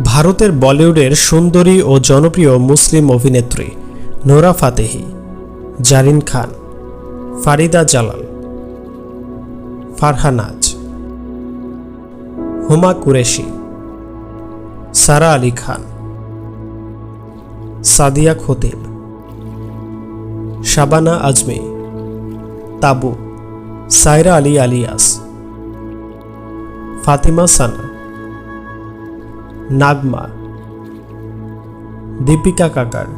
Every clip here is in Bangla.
ভারতের বলিউডের সুন্দরী ও জনপ্রিয় মুসলিম অভিনেত্রী নোরা ফাতেহি, জারিন খান, ফারিদা জালাল, ফারহান আজ, হুমা কুরেশি, সারা আলী খান, সাদিয়া খতিব, শাবানা আজমি, তাবু, সায়রা আলী আলিয়াস, ফাতিমা সানা, নাগমা, দীপিকা কাকার,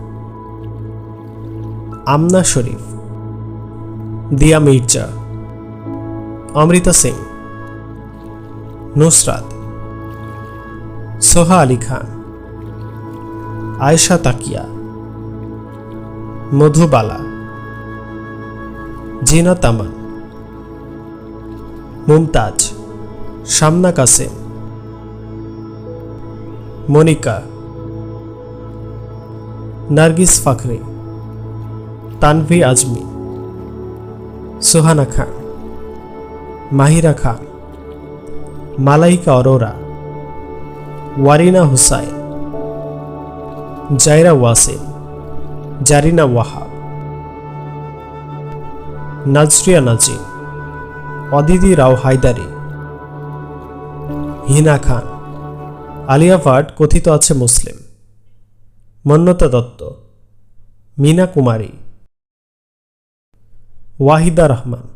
আমনা শরীফ, দিয়া মির্জা, অমৃতা সিং, নুসরাত, সোহা আলী খান, আয়েশা তাকিয়া, মধুবালা, জিনা তামান, মুমতাজ, শামনা কাসেম, মনিকা, নার্গিস ফাখরি, তানভি আজমি, সুহানা খান, মাহিরা খান, মালাইকা অরোরা, ওয়ারিনা হুসাইন, জাইরা ওয়াসিম, জারিনা ওয়াহাব, নাজরিয়া নাজিম, অদিতি রাও হায়দারি, হিনা খান, আলিয়া ভাট কথিত আছে মুসলিম, মন্নতা দত্ত, মিনা কুমারী, ওয়াহিদা রহমান,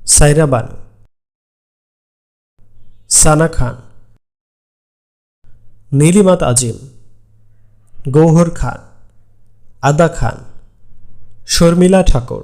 সাইরা বানু, সানা খান, নীলিমাত আজিম, গৌহর খান, আদা খান, শর্মিলা ঠাকুর,